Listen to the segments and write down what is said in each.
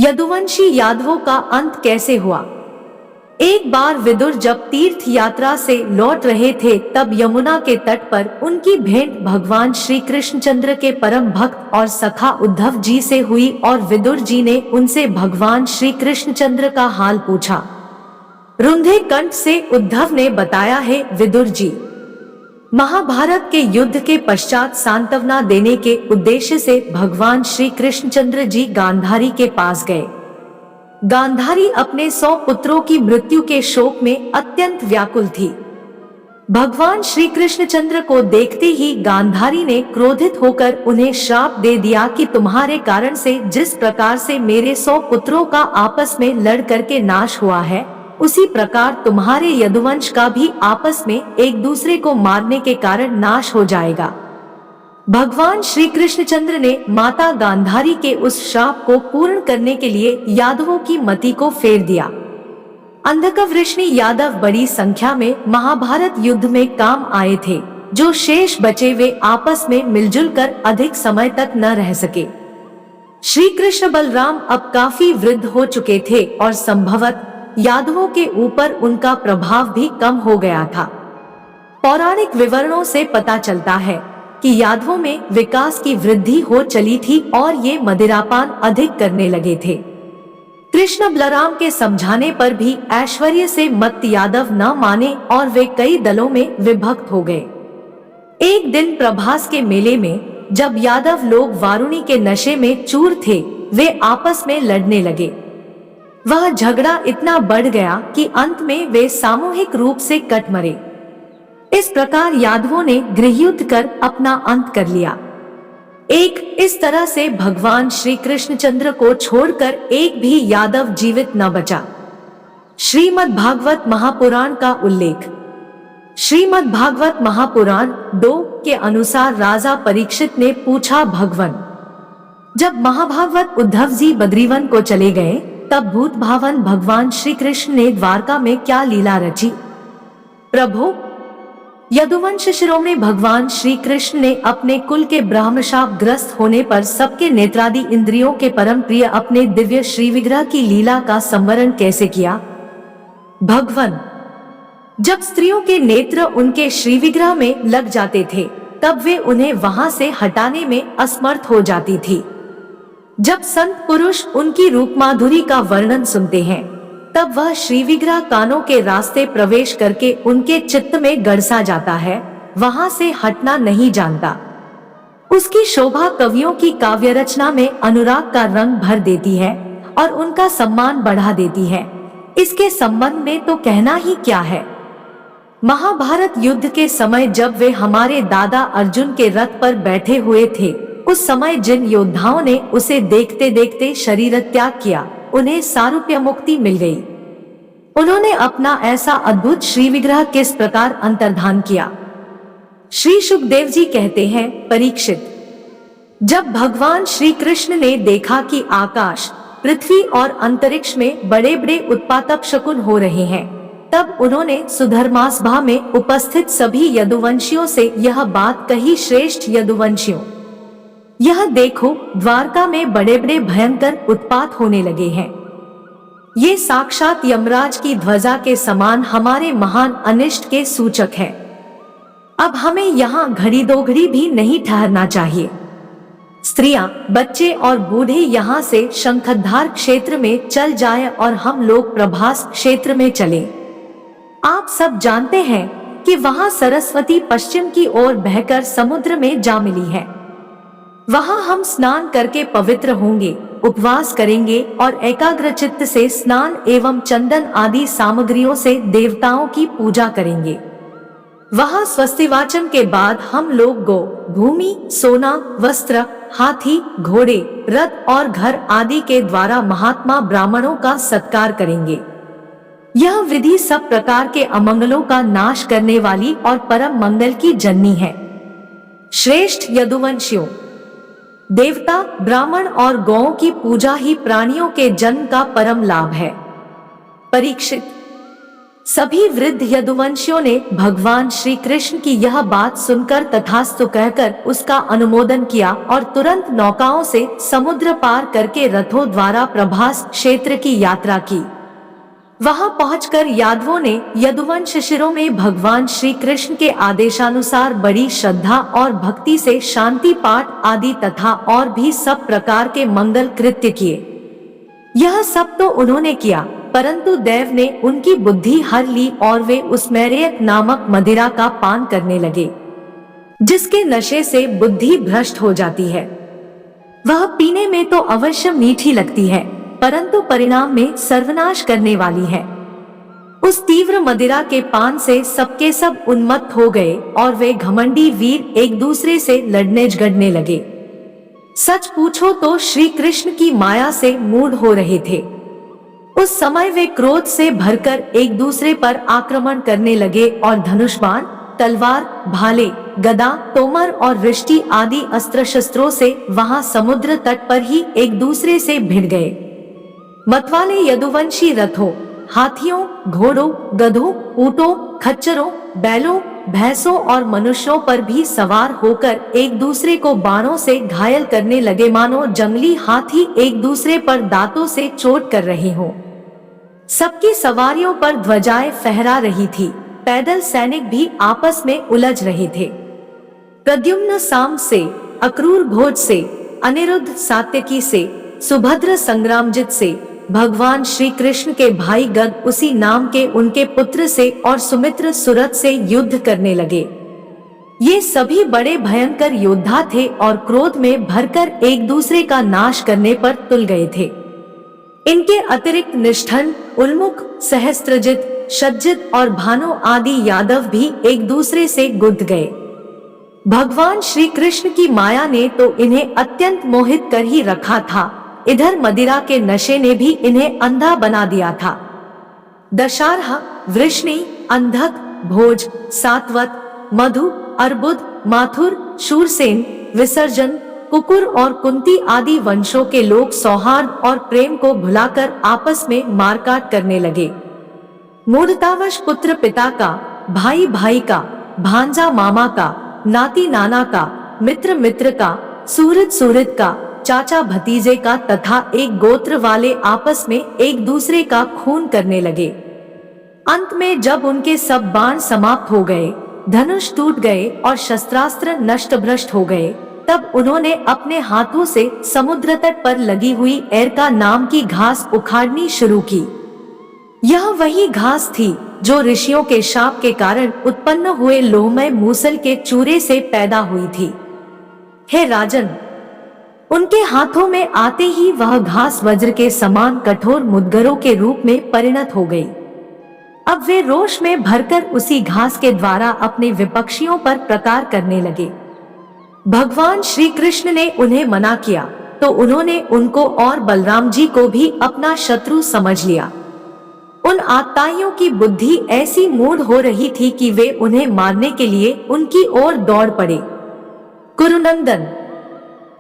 यदुवंशी यादवों का अंत कैसे हुआ। एक बार विदुर जब तीर्थ यात्रा से लौट रहे थे, तब यमुना के तट पर उनकी भेंट भगवान श्री कृष्णचंद्र के परम भक्त और सखा उद्धव जी से हुई और विदुर जी ने उनसे भगवान श्री कृष्णचंद्र का हाल पूछा। रुंधे कंठ से उद्धव ने बताया, है विदुर जी, महाभारत के युद्ध के पश्चात सांत्वना देने के उद्देश्य से भगवान श्री कृष्णचंद्र जी गांधारी के पास गए। गांधारी अपने 100 पुत्रों की मृत्यु के शोक में अत्यंत व्याकुल थी। भगवान श्री कृष्णचंद्र को देखते ही गांधारी ने क्रोधित होकर उन्हें श्राप दे दिया कि तुम्हारे कारण से जिस प्रकार से मेरे 100 पुत्रों का आपस में लड़ करके नाश हुआ है, उसी प्रकार तुम्हारे यदुवंश का भी आपस में एक दूसरे को मारने के कारण नाश हो जाएगा। भगवान श्री कृष्णचंद्र ने माता गांधारी के उस श्राप को पूर्ण करने के लिए यादवों की मति को फेर दिया। अंधकवृष्णि यादव बड़ी संख्या में महाभारत युद्ध में काम आए थे। जो शेष बचे वे आपस में मिलजुल कर अधिक समय तक न रह सके। श्री कृष्ण बलराम अब काफी वृद्ध हो चुके थे और संभवत यादवों के ऊपर उनका प्रभाव भी कम हो गया था। पौराणिक विवरणों से पता चलता है कि यादवों में विकास की वृद्धि हो चली थी और ये मदिरापान अधिक करने लगे थे। कृष्ण बलराम के समझाने पर भी ऐश्वर्य से मत्त यादव न माने और वे कई दलों में विभक्त हो गए। एक दिन प्रभास के मेले में जब यादव लोग वारुणी के नशे में चूर थे, वे आपस में लड़ने लगे। वह झगड़ा इतना बढ़ गया कि अंत में वे सामूहिक रूप से कट मरे। इस प्रकार यादवों ने गृहयुद्ध कर अपना अंत कर लिया। इस तरह से भगवान श्री कृष्णचंद्र को छोड़कर एक भी यादव जीवित न बचा। श्रीमद् भागवत महापुराण का उल्लेख। श्रीमद् भागवत महापुराण 2 के अनुसार राजा परीक्षित ने पूछा, भगवान, जब महाभागवत उद्धव जी बद्रीवन को चले गए, तब भूत भावन भगवान श्री कृष्ण ने द्वारका में क्या लीला रची। प्रभु, यदुवंश शिरोमणि भगवान श्री कृष्ण ने अपने कुल के ब्रह्मशाप ग्रस्त होने पर सबके नेत्रादि इंद्रियों के परम प्रिय अपने दिव्य श्री विग्रह की लीला का संवरण कैसे किया। भगवान, जब स्त्रियों के नेत्र उनके श्री विग्रह में लग जाते थे, तब वे उन्हें वहां से हटाने में असमर्थ हो जाती थी। जब संत पुरुष उनकी रूप माधुरी का वर्णन सुनते हैं, तब वह श्री विग्रह कानों के रास्ते प्रवेश करके उनके चित्त में गड़सा जाता है, वहां से हटना नहीं जानता। उसकी शोभा कवियों की काव्य रचना में अनुराग का रंग भर देती है और उनका सम्मान बढ़ा देती है। इसके संबंध में तो कहना ही क्या है। महाभारत युद्ध के समय जब वे हमारे दादा अर्जुन के रथ पर बैठे हुए थे, उस समय जिन योद्धाओं ने उसे देखते देखते शरीर त्याग किया, उन्हें सारूप्य मुक्ति मिल गई। उन्होंने अपना ऐसा अद्भुत श्री विग्रह किस प्रकार अंतर्धान किया। श्री सुखदेव जी कहते हैं, परीक्षित, जब भगवान श्री कृष्ण ने देखा कि आकाश, पृथ्वी और अंतरिक्ष में बड़े बड़े उत्पातक शकुन हो रहे हैं, तब उन्होंने सुधर्मा सभा में उपस्थित सभी यदुवंशियों से यह बात कही, श्रेष्ठ यदुवंशियों, यह देखो, द्वारका में बड़े बड़े भयंकर उत्पात होने लगे हैं। ये साक्षात यमराज की ध्वजा के समान हमारे महान अनिष्ट के सूचक है। अब हमें यहाँ घड़ी दो घड़ी भी नहीं ठहरना चाहिए। स्त्रियां, बच्चे और बूढ़े यहाँ से शंखधार क्षेत्र में चल जाए और हम लोग प्रभास क्षेत्र में चले। आप सब जानते हैं कि वहाँ सरस्वती पश्चिम की ओर बहकर समुद्र में जा मिली है। वहां हम स्नान करके पवित्र होंगे, उपवास करेंगे और एकाग्रचित्त से स्नान एवं चंदन आदि सामग्रियों से देवताओं की पूजा करेंगे। वहां स्वस्तिवाचन के बाद हम लोग गो, भूमि, सोना, वस्त्र, हाथी, घोड़े, रथ और घर आदि के द्वारा महात्मा ब्राह्मणों का सत्कार करेंगे। यह विधि सब प्रकार के अमंगलों का नाश करने वाली और परम मंगल की जननी है। श्रेष्ठ यदुवंशियों, देवता, ब्राह्मण और गौओं की पूजा ही प्राणियों के जन्म का परम लाभ है। परीक्षित, सभी वृद्ध यदुवंशियों ने भगवान श्री कृष्ण की यह बात सुनकर तथास्तु कहकर उसका अनुमोदन किया और तुरंत नौकाओं से समुद्र पार करके रथों द्वारा प्रभास क्षेत्र की यात्रा की। वहां पहुंचकर यादवों ने यदुवंश शिरों में भगवान श्री कृष्ण के आदेशानुसार बड़ी श्रद्धा और भक्ति से शांति पाठ आदि तथा और भी सब प्रकार के मंगल कृत्य किए। यह सब तो उन्होंने किया, परंतु देव ने उनकी बुद्धि हर ली और वे उस मैरेयक नामक मदिरा का पान करने लगे, जिसके नशे से बुद्धि भ्रष्ट हो जाती है। वह पीने में तो अवश्य मीठी लगती है, परंतु परिणाम में सर्वनाश करने वाली है। उस तीव्र मदिरा के पान से सबके सब उन्मत्त हो गए और वे घमंडी वीर एक दूसरे से लड़ने झगड़ने लगे। सच पूछो तो श्री कृष्ण की माया से मूढ़ हो रहे थे। उस समय वे क्रोध से भरकर एक दूसरे पर आक्रमण करने लगे और धनुष बाण, तलवार, भाले, गदा, तोमर और रिष्टि आदि अस्त्र शस्त्रों से वहां समुद्र तट पर ही एक दूसरे से भिड़ गए। मतवाले यदुवंशी रथों, हाथियों, घोड़ों, गधों, ऊंटों, खच्चरों, बैलों, भैंसों और मनुष्यों पर भी सवार होकर एक दूसरे को बाणों से घायल करने लगे, मानो जंगली हाथी एक दूसरे पर दांतों से चोट कर रहे हों। सबकी सवारियों पर ध्वजाएं फहरा रही थी। पैदल सैनिक भी आपस में उलझ रहे थे। प्रद्युम्न साम से, अक्रूर भोज से, अनिरुद्ध सात्यकी से, सुभद्र संग्रामजित से, भगवान श्री कृष्ण के भाई गद उसी नाम के उनके पुत्र से और सुमित्र सुरथ से युद्ध करने लगे। ये सभी बड़े भयंकर योद्धा थे और क्रोध में भरकर एक दूसरे का नाश करने पर तुल गए थे। इनके अतिरिक्त निष्ठन, उल्मुख, सहस्त्रजित, सज्जित और भानु आदि यादव भी एक दूसरे से गुद गए। भगवान श्री कृष्ण की माया ने तो इन्हें अत्यंत मोहित कर ही रखा था, इधर मदिरा के नशे ने भी इन्हें अंधा बना दिया था। दशारह, वृष्णि, अंधक, भोज, सातवत, मधु, अर्बुद, माथुर, शूरसेन, विसर्जन, कुकुर और कुंती आदि वंशों के लोग सौहार्द और प्रेम को भुलाकर आपस में मारकाट करने लगे। मूढ़तावश पुत्र पिता का, भाई भाई का, भांजा मामा का, नाती नाना का, मित्र मित्र का, सुहृद सुहृद का, चाचा भतीजे का तथा एक गोत्र वाले आपस में एक दूसरे का खून करने लगे। अंत में जब उनके सब बाण समाप्त हो गए, धनुष टूट गए और शस्त्रास्त्र नष्ट भ्रष्ट हो गए, तब उन्होंने अपने हाथों से समुद्र तट पर लगी हुई एरका नाम की घास उखाड़नी शुरू की। यह वही घास थी जो ऋषियों के शाप के कारण उत्पन्न हुए लोहमय मूसल के चूरे से पैदा हुई थी। हे राजन, उनके हाथों में आते ही वह घास वज्र के समान कठोर मुद्गरों के रूप में परिणत हो गई। अब वे रोष में भरकर उसी घास के द्वारा अपने विपक्षियों पर प्रकार करने लगे। भगवान श्री कृष्ण ने उन्हें मना किया तो उन्होंने उनको और बलराम जी को भी अपना शत्रु समझ लिया। उन आताइयों की बुद्धि ऐसी मूढ़ हो रही थी कि वे उन्हें मारने के लिए उनकी ओर दौड़ पड़े। कुरुनंदन,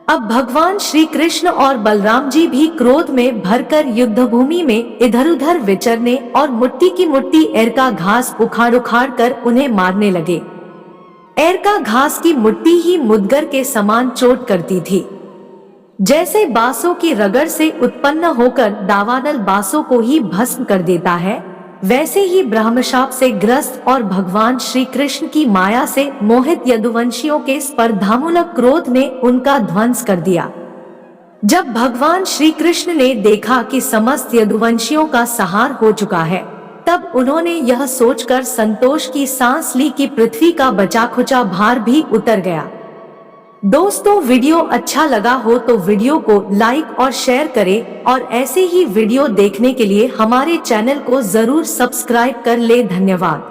अब भगवान श्री कृष्ण और बलराम जी भी क्रोध में भरकर युद्ध भूमि में इधर उधर विचरने और मुट्ठी की मुट्ठी एरका घास उखाड़ उखाड़ कर उन्हें मारने लगे। एरका घास की मुट्ठी ही मुद्गर के समान चोट करती थी। जैसे बांसों की रगड़ से उत्पन्न होकर दावानल बांसों को ही भस्म कर देता है, वैसे ही ब्रह्मशाप से ग्रस्त और भगवान श्री कृष्ण की माया से मोहित यदुवंशियों के स्पर्धामूलक क्रोध ने उनका ध्वंस कर दिया। जब भगवान श्री कृष्ण ने देखा कि समस्त यदुवंशियों का संहार हो चुका है, तब उन्होंने यह सोचकर संतोष की सांस ली कि पृथ्वी का बचा खुचा भार भी उतर गया। दोस्तों, वीडियो अच्छा लगा हो तो वीडियो को लाइक और शेयर करें और ऐसे ही वीडियो देखने के लिए हमारे चैनल को जरूर सब्सक्राइब कर ले। धन्यवाद।